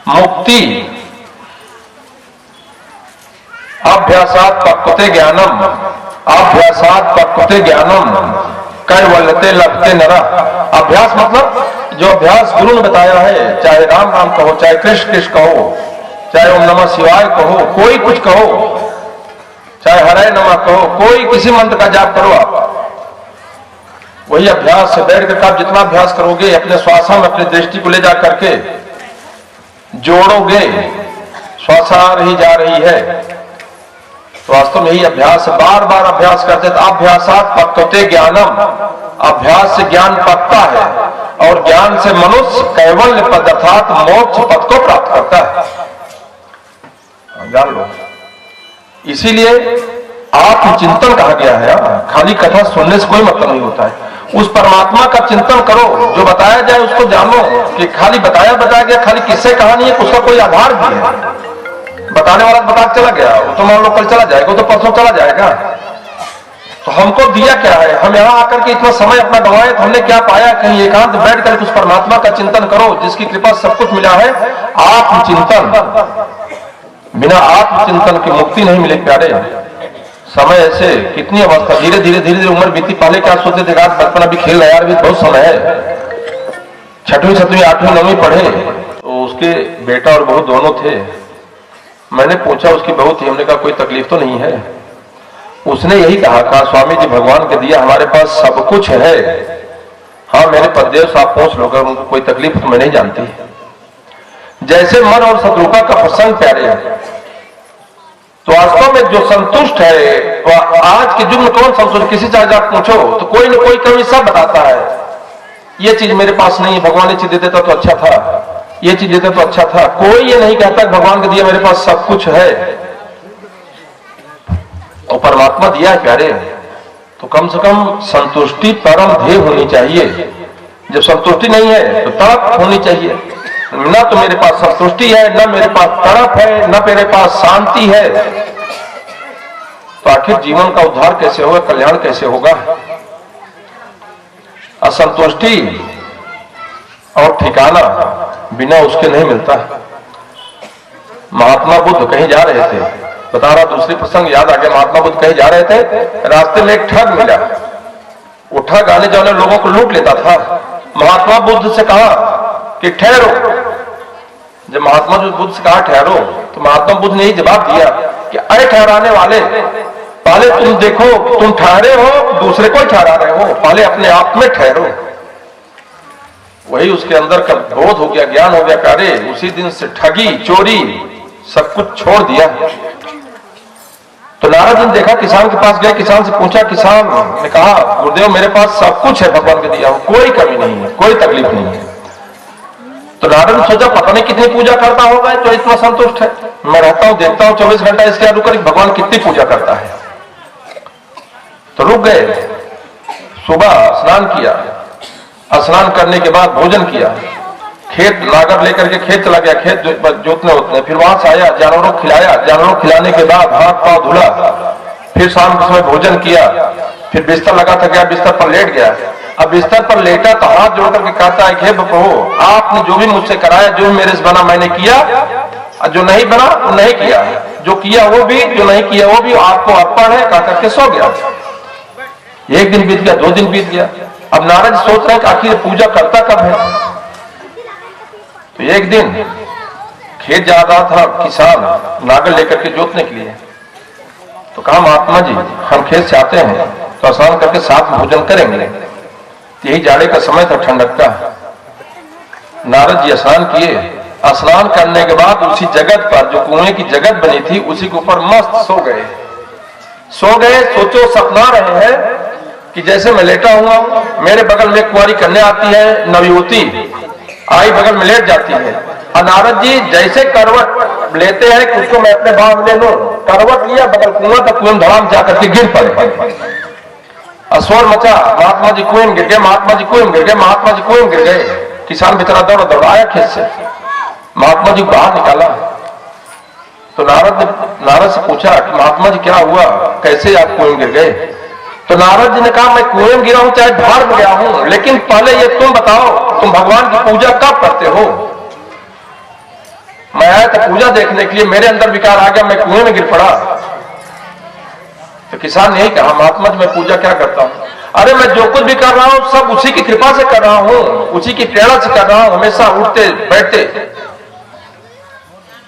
मुक्ति अभ्यासात पक्वते ज्ञानम, अभ्यासात पक्वते ज्ञानम, कैवल्यते लभते नरा। अभ्यास मतलब जो अभ्यास गुरु ने बताया है, चाहे राम राम कहो, चाहे कृष्ण कृष्ण कहो, चाहे ओम नमः शिवाय कहो, कोई कुछ कहो, चाहे हरे नमः कहो, कोई किसी मंत्र का जाप करो आप, वही अभ्यास से बैठ कर आप जितना अभ्यास करोगे अपने श्वासा में अपनी दृष्टि को ले जा करके जोड़ोगे, श्वास आ रही जा रही है तो वास्तव में यही अभ्यास, बार बार अभ्यास करते तो अभ्यासात पक्वते ज्ञानम, अभ्यास से ज्ञान पकता है और ज्ञान से मनुष्य कैवल्य पद अर्थात मोक्ष पद को प्राप्त करता है। जान लो, इसीलिए आत्मचिंतन कहा गया है। खाली कथा सुनने से कोई मतलब नहीं होता है। उस परमात्मा का चिंतन करो, जो बताया जाए उसको जानो। कि खाली बताया गया, खाली किस्से कहानी है, उसका कोई आधार भी है। बताने वाला बता चला गया, वो तो मान लो कल चला जाएगा, वो तो परसों चला जाएगा। तो हमको दिया क्या है? हम यहां आकर के इतना समय अपना गंवाए तो हमने क्या पाया? कहीं एकांत बैठ कर उस परमात्मा का चिंतन करो जिसकी कृपा सब कुछ मिला है। आत्मचिंतन, बिना आत्मचिंतन की मुक्ति नहीं मिले प्यारे। समय ऐसे कितनी अवस्था, धीरे धीरे उम्र बीती। पहले क्या सोचते थे, रात बचपन अभी खेल रहा यार, भी बहुत समय है। 6वीं 7वीं 8वीं 9वीं पढ़े तो उसके बेटा और बहू दोनों थे। मैंने पूछा उसकी बहू थी, हमने कहा कोई तकलीफ तो नहीं है? उसने यही कहा स्वामी जी भगवान के दिया हमारे पास सब कुछ है। हाँ मेरे पददेव साहब पूछ लो, अगर उनको कोई तकलीफ तो मैं नहीं जानती। जैसे मन और शत्रुपा का प्रसंग प्यारे है। तो वास्तव में जो संतुष्ट है वह आज के युग में कौन संतुष्ट? किसी से आज आप पूछो तो कोई न कोई कमी सब बताता है। ये चीज मेरे पास नहीं है, भगवान ये चीज दे देता तो अच्छा था, ये चीज देता तो अच्छा था। कोई ये नहीं कहता भगवान के दिया मेरे पास सब कुछ है और परमात्मा दिया है प्यारे। तो कम से कम संतुष्टि परम ध्येय होनी चाहिए। जब संतुष्टि नहीं है तो तड़प होनी चाहिए। न तो मेरे पास संतुष्टि है, न मेरे पास तड़प है, न मेरे पास शांति है, तो आखिर जीवन का उद्धार कैसे होगा, कल्याण कैसे होगा? असंतुष्टि और ठिकाना बिना उसके नहीं मिलता। महात्मा बुद्ध कहीं जा रहे थे, बता रहा, दूसरी प्रसंग याद आ गया। महात्मा बुद्ध कहीं जा रहे थे, रास्ते में एक ठग मिला। वो ठग आने जाने लोगों को लूट लेता था। महात्मा बुद्ध से कहा कि ठहरो। जब महात्मा बुद्ध से कहा ठहरो, तो महात्मा बुद्ध ने ही जवाब दिया कि अरे ठहराने वाले, पहले तुम देखो तुम ठहरे हो, दूसरे को ठहरा रहे हो, पहले अपने आप में ठहरो। वही उसके अंदर का बोध हो गया, ज्ञान हो गया। अरे उसी दिन से ठगी चोरी सब कुछ छोड़ दिया। तो नारद जी ने देखा, किसान के पास गए, किसान से पूछा। किसान ने कहा गुरुदेव मेरे पास सब कुछ है भगवान के दिया हो, कोई कमी नहीं है, कोई तकलीफ नहीं है। तो नारद ने सोचा पता नहीं कितनी पूजा करता होगा तो इतना संतुष्ट है। मैं रहता हूं देखता हूं 24 घंटा, इसके आगे कर भगवान कितनी पूजा करता है। तो रुक गए, सुबह स्नान किया, स्नान करने के बाद भोजन किया, खेत नागर लेकर के खेत चला गया, खेत जोतने उतने, फिर वहां से आया, जानवरों को खिलाया, जानवरों को खिलाने के बाद हाथ पांव धुला, फिर शाम के समय भोजन किया, फिर बिस्तर लगा था गया, बिस्तर पर लेट गया। अब बिस्तर पर लेटा तो हाथ जोड़ करके कहता है हे प्रभु आपने जो भी मुझसे कराया, जो मेरे से बना मैंने किया, और जो नहीं बना वो नहीं किया, जो किया वो भी, जो नहीं किया वो भी आपको अर्पण है, कह करके सो गया। एक दिन बीत गया, 2 दिन बीत गया। अब नारद सोच रहे हैं कि आखिर पूजा करता कब है। तो एक दिन खेत जा रहा था किसान नागर लेकर के जोतने के लिए। तो कहा महात्मा जी हम खेत से आते हैं तो स्नान करके साथ भोजन करेंगे। यही जाड़े का समय था, ठंडक का। नारद जी स्नान किए, स्नान करने के बाद उसी जगत पर जो कुएं की जगत बनी थी उसी के ऊपर मस्त सो गए। सोचो सपना रहे हैं कि जैसे मैं लेटा हुआ हूं, मेरे बगल में कुंवारी कन्या आती है, नवयुवती आई बगल में लेट जाती है, और नारद जी जैसे करवट लेते हैं कि उसको मैं अपने बांध ले लूं, करवट लिया, बगल कुआं तक कुएं धड़ाम जाकर के गिर पड़े। स्वर मचा, महात्मा जी कुएं गिर गए, महात्मा जी कुएं गिर गए, महात्मा जी कुएं गिर गए। किसान बेचारा दौड़ाया खेत से, महात्मा जी बाहर निकाला। तो नारद से पूछा कि महात्मा जी क्या हुआ, कैसे आप कुएं गिर गए? तो नारद जी ने कहा मैं कुएं गिरा हूं, चाहे भाड़ में गया हूं, लेकिन पहले ये तुम बताओ तुम भगवान की पूजा कब करते हो? मैं आया था पूजा देखने के लिए, मेरे अंदर विकार आ गया, मैं कुएं में गिर पड़ा। तो किसान ने कहा महात्मा जी मैं पूजा क्या करता हूं? अरे मैं जो कुछ भी कर रहा हूं सब उसी की कृपा से कर रहा हूं, उसी की प्रेरणा से कर रहा हूं। हमेशा उठते बैठते,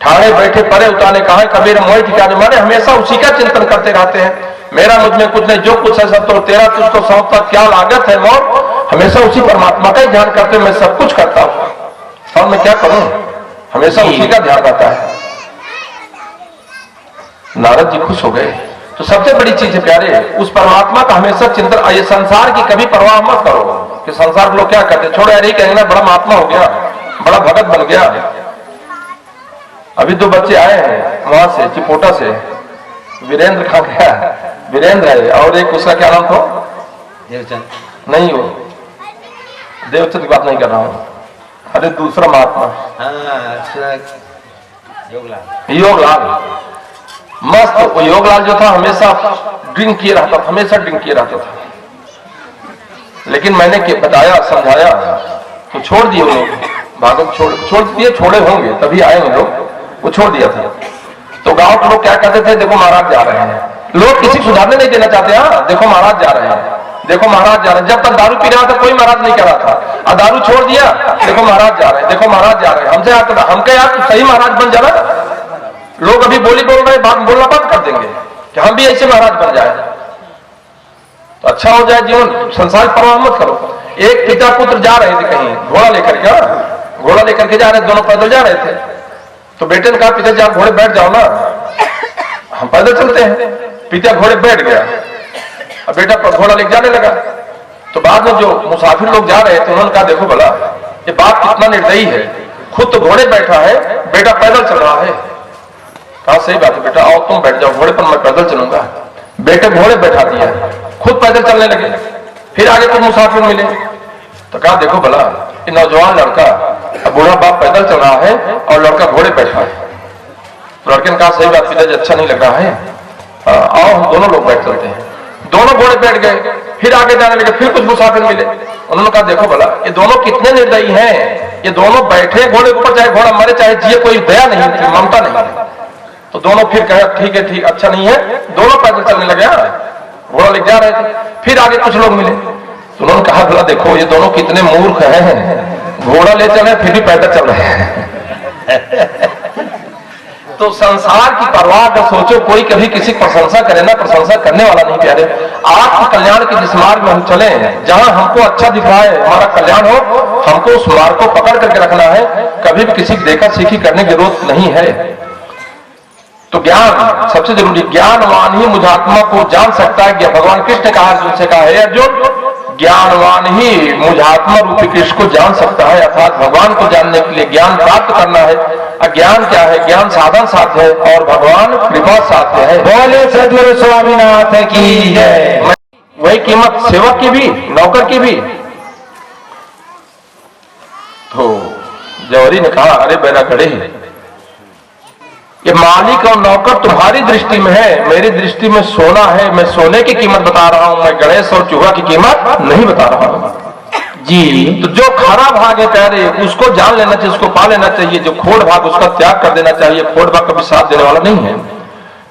ठाड़े बैठे परे उतारे कहा कबीर मोहि ठिकाने मारे, हमेशा उसी का चिंतन करते रहते हैं। मेरा मुझ में कुछ नहीं, जो कुछ है सब तो तेरा, तुझको सौंपता क्या लागत है मौत। हमेशा उसी परमात्मा का ही ध्यान करते मैं सब कुछ करता हूं और मैं क्या करूं, हमेशा उसी का ध्यान रहता है। नारद जी खुश हो गए। तो सबसे बड़ी चीज है प्यारे, उस परमात्मा का हमेशा चिंतन। ये संसार की कभी परवाह मत करो कि संसार के लोग क्या करते, छोड़ो यार, ही कहेंगे ना बड़ा महात्मा हो गया, बड़ा भगत बन गया। अभी 2 बच्चे आए हैं वहां से, चिपोटा से, वीरेंद्र खा गया, वीरेंद्र है, और एक उसका क्या नाम था, देवचंद नहीं, हो देवचंद की बात नहीं कर रहा हूं, अरे दूसरा महात्मा, योगलाल। मस्त वो योगलाल जो था हमेशा ड्रिंक किए रहता था, हमेशा ड्रिंक किए रहता था। लेकिन मैंने बताया, समझाया तो छोड़ दिए लोग, भागवत छोड़ दिए, छोड़े होंगे तभी आए हैं लोग, वो छोड़ दिया था। तो गांव के लोग क्या कहते थे, देखो महाराज जा रहे हैं, लोग किसी सुधारने नहीं देना चाहते, हाँ देखो महाराज जा रहे हैं, देखो महाराज जा रहे हैं। जब तक दारू पी रहा था कोई महाराज नहीं कह रहा था, और दारू छोड़ दिया, देखो महाराज जा रहे हैं, देखो महाराज जा रहे हैं। हमसे हमके यार तू सही महाराज बन जाना, लोग अभी बोल रहे, बोलना बंद कर देंगे कि हम भी ऐसे महाराज बन जाए तो अच्छा हो जाए जीवन। संसार परवाह मत करो। एक पिता पुत्र जा रहे थे कहीं घोड़ा लेकर के, घोड़ा लेकर के जा रहे, दोनों पैदल जा रहे थे। तो बेटे ने कहा पिताजी आप घोड़े बैठ जाओ ना, हम पैदल चलते हैं। पिता घोड़े बैठ गया, अब बेटा घोड़ा लेकर जाने लगा। तो बाद में जो मुसाफिर लोग जा रहे थे उन्होंने कहा देखो भला ये बाप कितना निर्दयी है, खुद तो घोड़े बैठा है, बेटा पैदल चल रहा है। कहा सही बात है बेटा, आओ तुम बैठ जाओ घोड़े पर, मैं पैदल चलूंगा। बेटे घोड़े बैठा दिया, खुद पैदल चलने लगे। फिर आगे कुछ मुसाफिर मिले तो कहा देखो भला ये नौजवान लड़का, अब बूढ़ा बाप पैदल चल रहा है और लड़का घोड़े बैठा है। तो लड़के ने कहा सही बात पिताजी, अच्छा नहीं लग रहा है, आओ हम दोनों लोग बैठ चलते हैं। दोनों घोड़े बैठ गए, फिर आगे जाने लगे। फिर कुछ मुसाफिर मिले, उन्होंने कहा देखो भला ये दोनों कितने निर्दयी हैं, ये दोनों बैठे घोड़े के ऊपर, चाहे घोड़ा मरे चाहे जिए, कोई दया नहीं, ममता नहीं। तो दोनों फिर कहे ठीक है ठीक, अच्छा नहीं है, दोनों पैदल चलने लगे, घोड़ा लेके जा रहे थे। फिर आगे कुछ लोग मिले तो उन्होंने कहा भला देखो ये दोनों कितने मूर्ख हैं, घोड़ा ले चले फिर भी पैदल चल रहे हैं। तो संसार की परवाह का सोचो, कोई कभी किसी प्रशंसा करे ना, प्रशंसा करने वाला नहीं प्यारे। आत्म कल्याण के जिस मार्ग में हम चले, जहां हमको अच्छा दिख रहा है, हमारा कल्याण हो, हमको उस मार्ग को पकड़ करके रखना है। कभी भी किसी देखा सीखी करने की जरूरत नहीं है। तो ज्ञान सबसे जरूरी, ज्ञानवान ही मुझात्मा को जान सकता है। भगवान कृष्ण ने कहा अर्जुन से, कहा है अर्जुन ज्ञानवान ही मुझात्मा रूपी कृष्ण को जान सकता है, अर्थात भगवान को जानने के लिए ज्ञान प्राप्त करना है। अज्ञान क्या है, ज्ञान साधन साध्य है और भगवान कृपा साध्य है। बोले सदगुरु स्वामीनाथ की जय। वही कीमत सेवक की भी, नौकर की भी। तो जौहरी ने कहा अरे बेरा खड़े, ये मालिक और नौकर तुम्हारी दृष्टि में है, मेरी दृष्टि में सोना है। मैं सोने की कीमत बता रहा हूं, मैं गणेश और चूहा की कीमत नहीं बता रहा हूं जी। तो जो खरा भाग है प्यारे, उसको जान लेना चाहिए, उसको पा लेना चाहिए। जो खोड़ भाग उसका त्याग कर देना चाहिए। खोड़ भाग कभी साथ देने वाला नहीं है।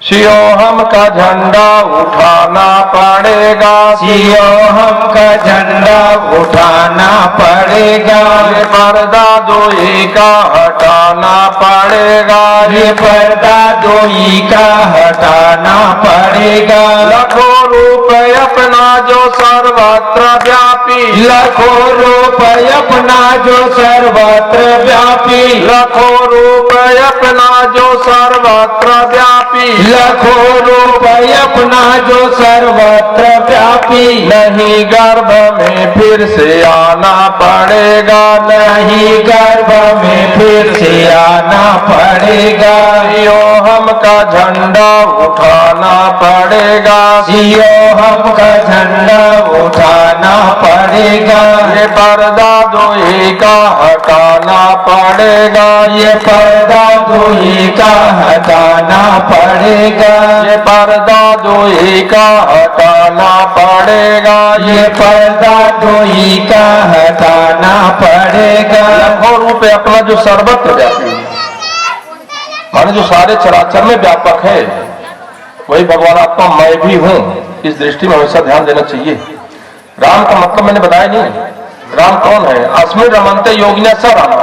सियोहम का झंडा उठाना पड़ेगा, सियोहम का झंडा उठाना पड़ेगा। ये पर्दा दोई का हटाना पड़ेगा, ये पर्दा दोई का हटाना पड़ेगा। लाखों रुपए अपना जो सर्वत्र व्यापी, लाखों रुपए अपना जो सर्वत्र व्यापी, लाखों रुपए अपना जो सर्वत्र व्यापी, लाखों रुपए अपना जो सर्वत्र व्यापी। नहीं गर्भ में फिर से आना पड़ेगा, नहीं गर्भ में फिर से आना पड़ेगा। सियोहम का झंडा उठाना पड़ेगा, सियोहम का झंडा उठाना पड़ेगा। ये पर्दा दोई का हटाना पड़ेगा, ये पर्दा दोई का हटाना पड़ेगा। ये पर्दा दोई का हटाना पड़ेगा, ये पर्दा दोई का हटाना पड़ेगा। लाखों रुपए अपना जो सर्वत्र व्यापी, माने जो सारे चराचर में व्यापक है, वही भगवान आत्मा मैं भी हूं। इस दृष्टि में हमेशा ध्यान देना चाहिए। राम का मतलब मैंने बताया नहीं। राम कौन है? अस्मिन रमन्ते योगिना स राम,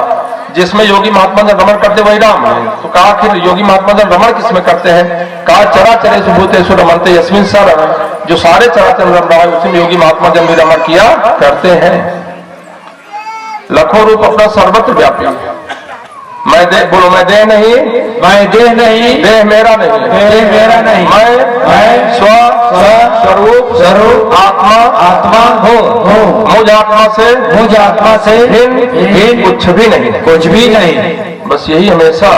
जिसमें योगी महात्मा जन रमण करते वही राम है। तो कहा फिर योगी महात्मा जन रमण किसमें करते हैं? कहा चराचरेषु भूतेषु रमन्ते यस्मिन् स रमण, जो सारे चराचर में रम रहा है उसी में योगी महात्मा जन भी रमण किया करते हैं। लाखों रूप अपना सर्वत्र व्यापी। मैं दे बोलो, मैं दे नहीं मैं देह नहीं, देह मेरा नहीं, देह मेरा नहीं, मैं स्व स्वरूप आत्मा हो मुझ आत्मा से भिन्न कुछ भी नहीं। बस यही हमेशा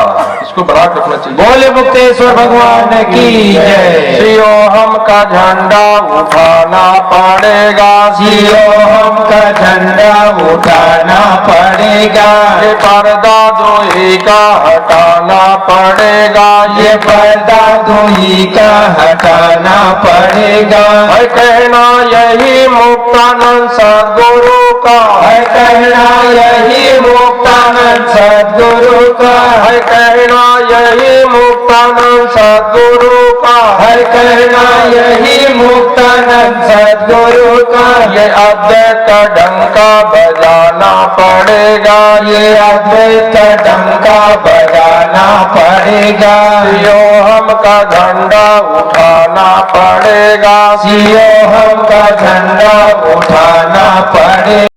इसको बना के रखना चाहिए। बोले मुक्तेश्वर भगवान की जय। शिवोहम का झंडा उठाना पड़ेगा, शिवोहम का झंडा उठाना पड़ेगा, ये पर्दा द्रोही का हटाना पड़ेगा, ये पर्दा द्रोही का हटाना पड़ेगा। है कहना यही मुक्तानंद सद्गुरु का, है कहना यही मुक्तानंद सद्गुरु का, है कहना यही मुक्तानंद सद्गुरु का, है कहना यही मुक्तानंद सद्गुरु का। ये अद्वैत का डंका बजाना पड़ेगा, ये अद्वैत का डंका बजाना पड़ेगा। शिवोहम का झंडा उठाना पड़ेगा, शिवोहम का झंडा उठाना पड़ेगा।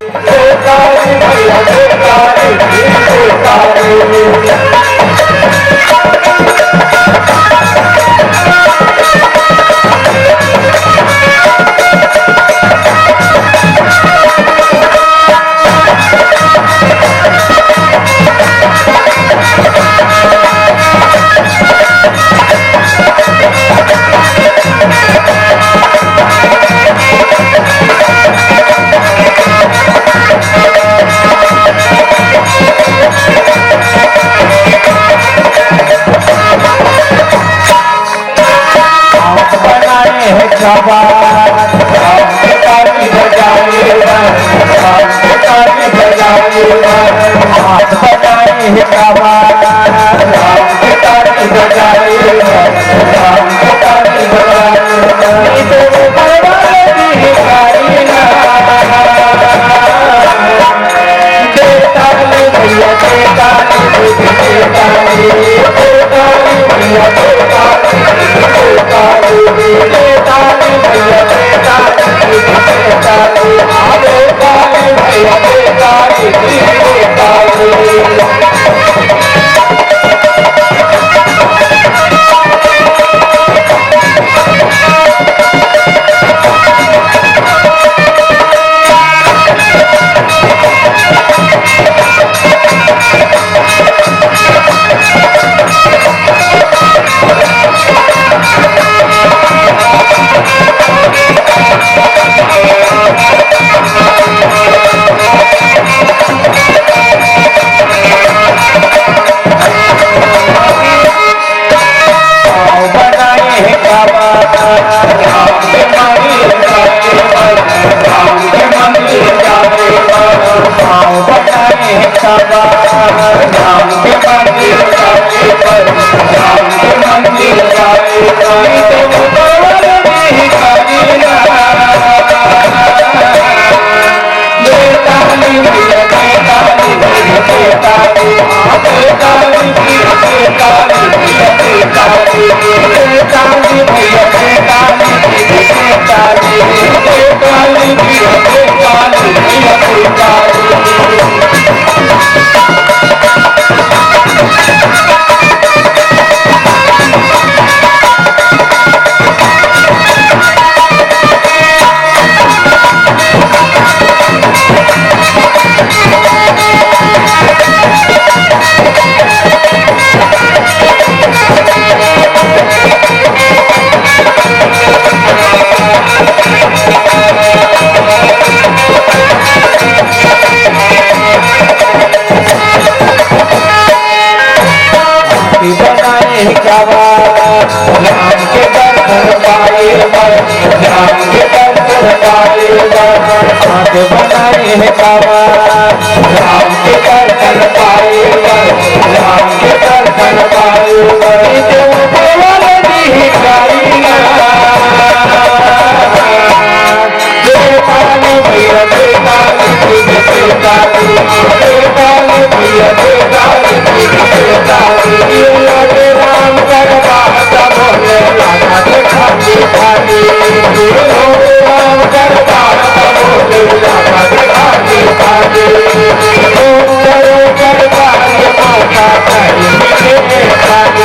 Thank you.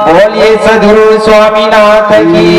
बोलिए सद्गुरु स्वामीनाथ की।